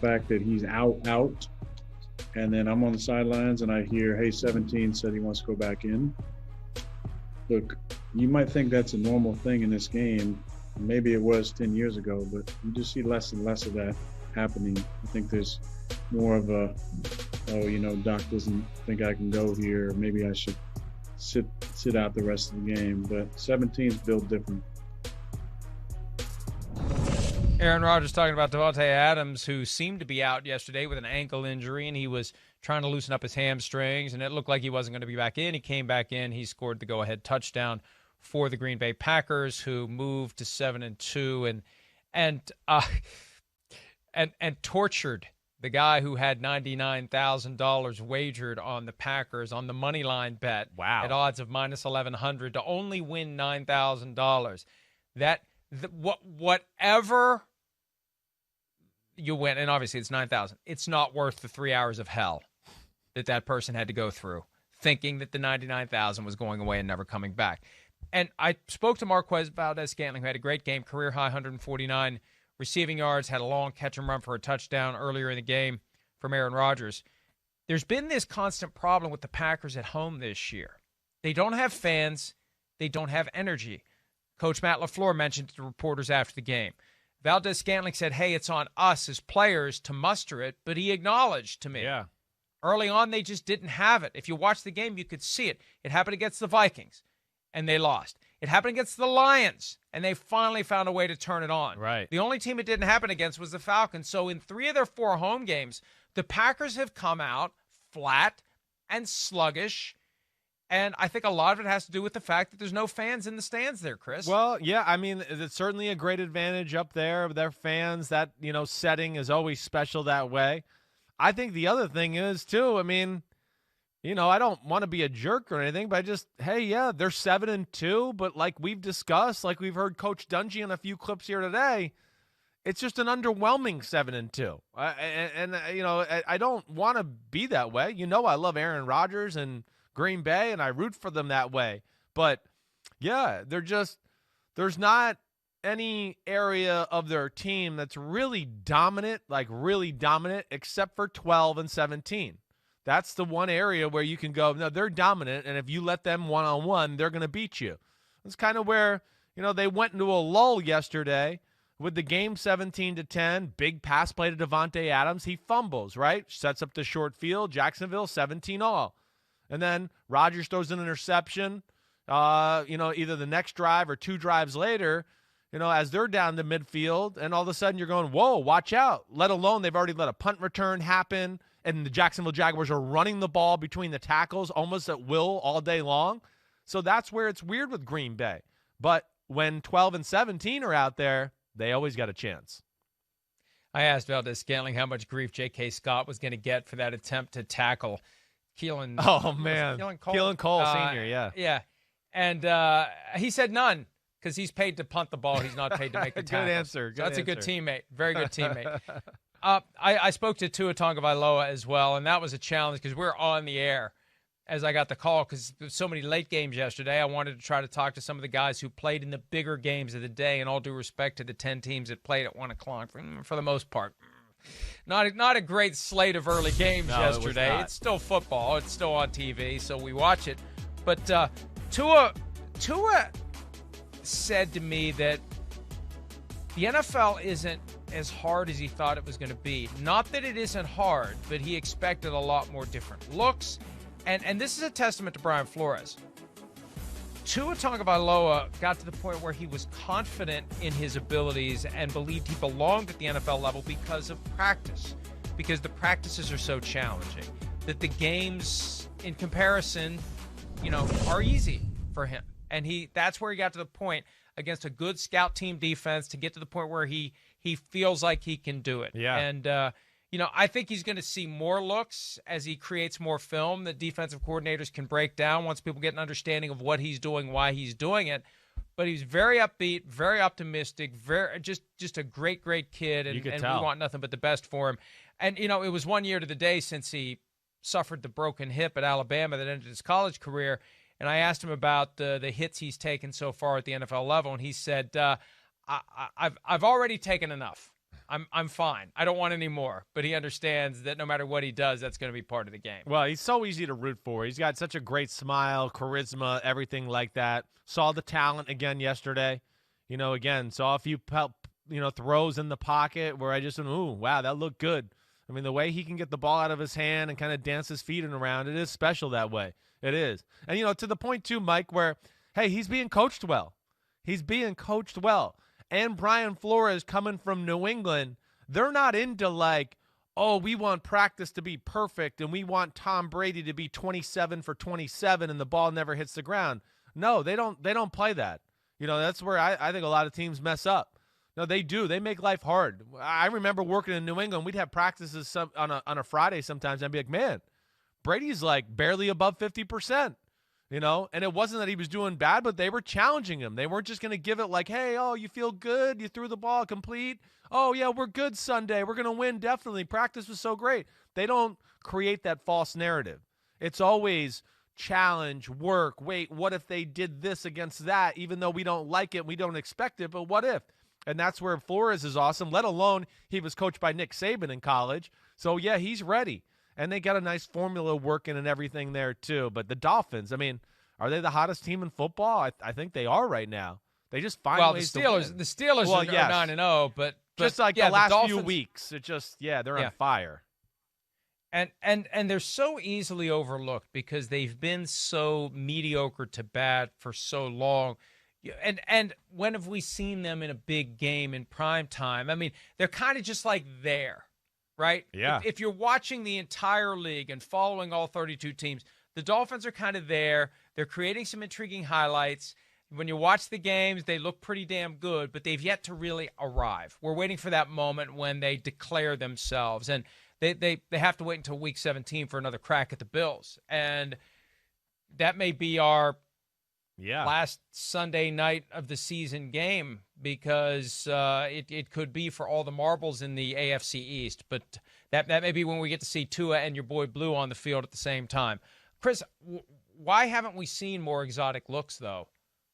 fact that he's out, and then I'm on the sidelines and I hear, hey, 17 said he wants to go back in. Look, you might think that's a normal thing in this game. Maybe it was 10 years ago, but you just see less and less of that happening. I think there's more of a, Doc doesn't think I can go here. Maybe I should sit out the rest of the game. But 17's built different. Aaron Rodgers talking about Davante Adams, who seemed to be out yesterday with an ankle injury, and he was trying to loosen up his hamstrings, and it looked like he wasn't going to be back in. He came back in. He scored the go-ahead touchdown for the Green Bay Packers, who moved to 7-2 and tortured the guy who had $99,000 wagered on the Packers on the money line bet. Wow. At odds of minus 1,100 to only win $9,000. Whatever you win, and obviously it's 9,000. It's not worth the 3 hours of hell that person had to go through, thinking that the 99,000 was going away and never coming back. And I spoke to Marquez Valdez-Scantling, who had a great game, career high 149 receiving yards, had a long catch and run for a touchdown earlier in the game from Aaron Rodgers. There's been this constant problem with the Packers at home this year. They don't have fans. They don't have energy. Coach Matt LaFleur mentioned to the reporters after the game. Valdez-Scantling said, hey, it's on us as players to muster it, but he acknowledged to me. Yeah. Early on, they just didn't have it. If you watch the game, you could see it. It happened against the Vikings, and they lost. It happened against the Lions, and they finally found a way to turn it on. Right. The only team it didn't happen against was the Falcons. So in 3 of their 4 home games, the Packers have come out flat and sluggish. And I think a lot of it has to do with the fact that there's no fans in the stands there, Chris. Well, yeah, I mean, it's certainly a great advantage up there with their fans. That, setting is always special that way. I think the other thing is, too, I mean, I don't want to be a jerk or anything, but hey, yeah, they're 7-2, but like we've discussed, like we've heard Coach Dungy on a few clips here today, it's just an underwhelming 7-2. I don't want to be that way. I love Aaron Rodgers and Green Bay, and I root for them that way. But, yeah, there's not any area of their team that's really dominant, except for 12 and 17. That's the one area where you can go, no, they're dominant, and if you let them one-on-one, they're going to beat you. That's kind of where, they went into a lull yesterday with the game 17-10, big pass play to Davante Adams. He fumbles, right? Sets up the short field. Jacksonville, 17-all. And then Rodgers throws an interception, either the next drive or 2 drives later, as they're down the midfield, and all of a sudden you're going, whoa, watch out. Let alone they've already let a punt return happen, and the Jacksonville Jaguars are running the ball between the tackles almost at will all day long. So that's where it's weird with Green Bay. But when 12 and 17 are out there, they always got a chance. I asked Valdez-Scantling how much grief J.K. Scott was going to get for that attempt to tackle Keelan. Oh, man. Keelan Cole Sr., yeah. Yeah. And he said none, because he's paid to punt the ball. He's not paid to make the tackle. Good answer. That's a good teammate. Very good teammate. I spoke to Tua Tagovailoa as well, and that was a challenge because we're on the air as I got the call because there's so many late games yesterday. I wanted to try to talk to some of the guys who played in the bigger games of the day, and all due respect to the 10 teams that played at 1 o'clock, for the most part. Not a great slate of early games yesterday. It's still football. It's still on TV, so we watch it. But Tua said to me that the NFL isn't as hard as he thought it was going to be. Not that it isn't hard, but he expected a lot more different looks. And this is a testament to Brian Flores. Tua Tagovailoa got to the point where he was confident in his abilities and believed he belonged at the NFL level because of practice, because the practices are so challenging, that the games in comparison, are easy for him. And that's where he got to the point against a good scout team defense to get to the point where he feels like he can do it. Yeah. And, I think he's going to see more looks as he creates more film that defensive coordinators can break down once people get an understanding of what he's doing, why he's doing it. But he's very upbeat, very optimistic, very just a great kid, and we want nothing but the best for him. And, it was 1 year to the day since he suffered the broken hip at Alabama that ended his college career. And I asked him about the hits he's taken so far at the NFL level, and he said, I've already taken enough. I'm fine. I don't want any more. But he understands that no matter what he does, that's going to be part of the game. Well, he's so easy to root for. He's got such a great smile, charisma, everything like that. Saw the talent again yesterday. Again, saw a few throws in the pocket where I just went, ooh, wow, that looked good. I mean, the way he can get the ball out of his hand and kind of dance his feet around, it is special that way. It is. And, to the point, too, Mike, where, hey, he's being coached well. He's being coached well. And Brian Flores coming from New England, they're not into like, oh, we want practice to be perfect and we want Tom Brady to be 27 for 27 and the ball never hits the ground. No, they don't play that. That's where I think a lot of teams mess up. No, they do. They make life hard. I remember working in New England. We'd have practices on a Friday sometimes. I'd be like, man, Brady's like barely above 50%. And it wasn't that he was doing bad, but they were challenging him. They weren't just going to give it like, hey, oh, you feel good? You threw the ball complete? Oh, yeah, we're good Sunday. We're going to win, definitely. Practice was so great. They don't create that false narrative. It's always challenge, work, wait, what if they did this against that, even though we don't like it, we don't expect it, but what if? And that's where Flores is awesome, let alone he was coached by Nick Saban in college. So, yeah, he's ready. And they got a nice formula working and everything there, too. But the Dolphins, I mean, are they the hottest team in football? I think they are right now. They just find ways to win. The Steelers are 9-0, but just like yeah, the last Dolphins, few weeks, they're on fire. And they're so easily overlooked because they've been so mediocre to bad for so long. And when have we seen them in a big game in prime time? I mean, they're kind of just like there. Right? Yeah. If you're watching the entire league and following all 32 teams, the Dolphins are kind of there. They're creating some intriguing highlights. When you watch the games, they look pretty damn good, but they've yet to really arrive. We're waiting for that moment when they declare themselves. And they have to wait until week 17 for another crack at the Bills. And that may be our last Sunday night of the season game because it could be for all the marbles in the AFC East. But that may be when we get to see Tua and your boy Blue on the field at the same time. Chris, why haven't we seen more exotic looks, though,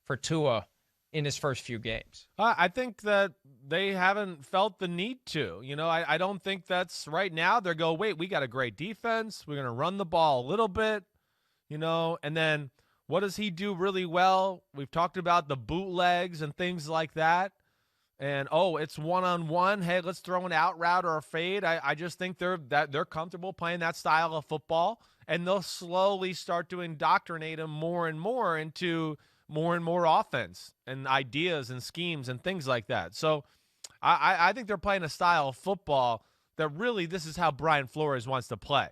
for Tua in his first few games? I think that they haven't felt the need to. I don't think that's right now. They're going, wait, we got a great defense. We're going to run the ball a little bit, and then what does he do really well? We've talked about the bootlegs and things like that. And, it's one-on-one. Hey, let's throw an out route or a fade. I just think they're comfortable playing that style of football, and they'll slowly start to indoctrinate him more and more into more and more offense and ideas and schemes and things like that. So I think they're playing a style of football that really this is how Brian Flores wants to play.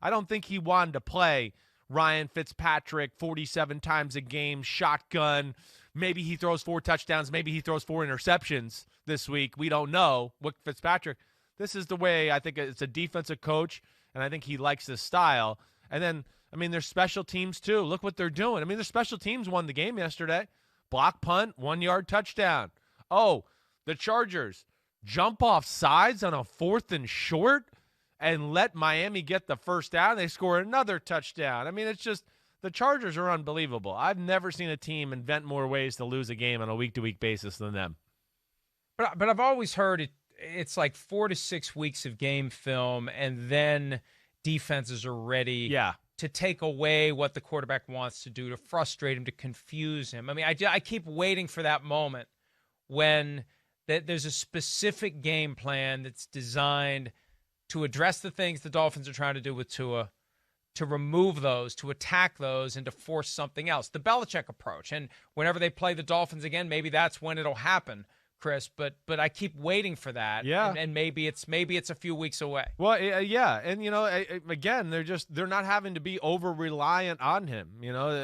I don't think he wanted to play Ryan Fitzpatrick 47 times a game, shotgun. Maybe he throws 4 touchdowns. Maybe he throws 4 interceptions this week. We don't know what Fitzpatrick. This is the way I think it's a defensive coach, and I think he likes this style. And then, there's special teams too. Look what they're doing. Their special teams won the game yesterday. Block punt, 1-yard touchdown. Oh, the Chargers jump off sides on a 4th and short and let Miami get the first down. They score another touchdown. It's just the Chargers are unbelievable. I've never seen a team invent more ways to lose a game on a week-to-week basis than them. But I've always heard it's like 4 to 6 weeks of game film, and then defenses are ready to take away what the quarterback wants to do, to frustrate him, to confuse him. I keep waiting for that moment when there's a specific game plan that's designed to address the things the Dolphins are trying to do with Tua, to remove those, to attack those, and to force something else. The Belichick approach. And whenever they play the Dolphins again, maybe that's when it'll happen, Chris. But I keep waiting for that. Yeah. And maybe it's a few weeks away. Well, yeah. And, again, they're not having to be over-reliant on him.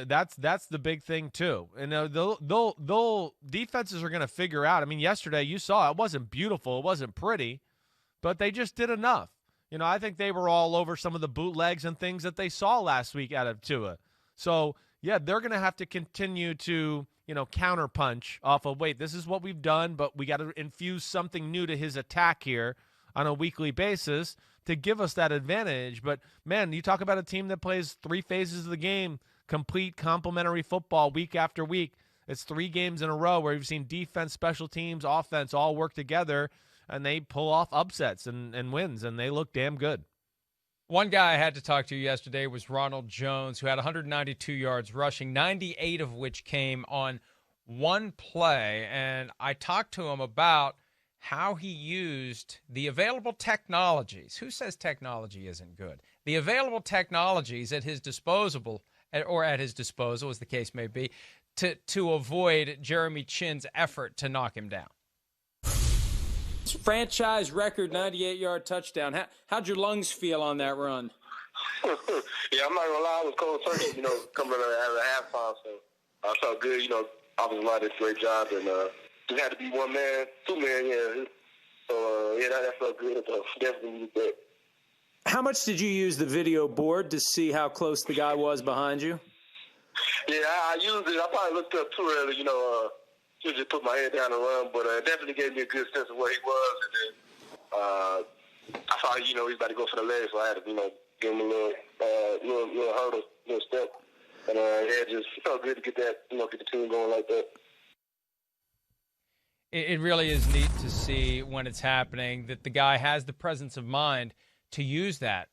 That's the big thing, too. And they'll defenses are going to figure out. Yesterday you saw it wasn't beautiful. It wasn't pretty, but they just did enough. I think they were all over some of the bootlegs and things that they saw last week out of Tua. So, yeah, they're going to have to continue to, counterpunch off of, wait, this is what we've done, but we got to infuse something new to his attack here on a weekly basis to give us that advantage. But, man, you talk about a team that plays 3 phases of the game, complete complementary football week after week. It's 3 games in a row where you've seen defense, special teams, offense all work together. and they pull off upsets and wins, and they look damn good. One guy I had to talk to yesterday was Ronald Jones, who had 192 yards rushing, 98 of which came on one play. And I talked to him about how he used the available technologies. Who says technology isn't good? The available technologies at his disposal, as the case may be, to avoid Jeremy Chinn's effort to knock him down. Franchise record 98-yard touchdown. How'd your lungs feel on that run? Yeah, I'm not gonna lie, I was cold turkey, coming out of halftime, so I felt good. Obviously a lot did a great job, and just had to be one man, two man, yeah. So that felt good. So definitely did that. How much did you use the video board to see how close the guy was behind you? Yeah, I used it. I probably looked up too early, just put my head down and run, but it definitely gave me a good sense of where he was. And then I thought, he was about to go for the leg, so I had to, give him a little hurdle, little step. And it just felt good to get that, get the team going like that. It really is neat to see when it's happening that the guy has the presence of mind to use that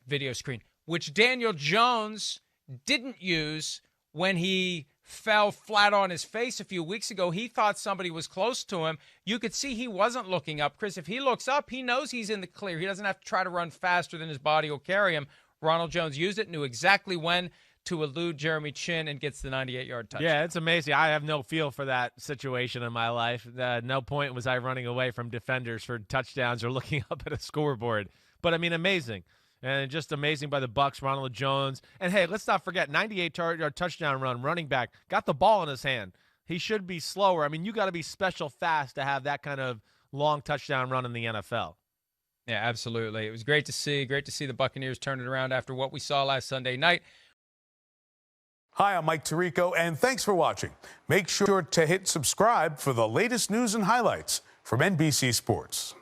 video screen, which Daniel Jones didn't use when he fell flat on his face a few weeks ago. He thought somebody was close to him. You could see he wasn't looking up. Chris, if he looks up, he knows he's in the clear. He doesn't have to try to run faster than his body will carry him. Ronald Jones used it, knew exactly when to elude Jeremy Chinn, and gets the 98-yard touchdown. Yeah, it's amazing. I have no feel for that situation in my life. No point was I running away from defenders for touchdowns or looking up at a scoreboard. But, amazing. And just amazing by the Bucs, Ronald Jones. And, hey, let's not forget, 98-yard touchdown run, running back, got the ball in his hand. He should be slower. You got to be special fast to have that kind of long touchdown run in the NFL. Yeah, absolutely. It was great to see the Buccaneers turn it around after what we saw last Sunday night. Hi, I'm Mike Tirico, and thanks for watching. Make sure to hit subscribe for the latest news and highlights from NBC Sports.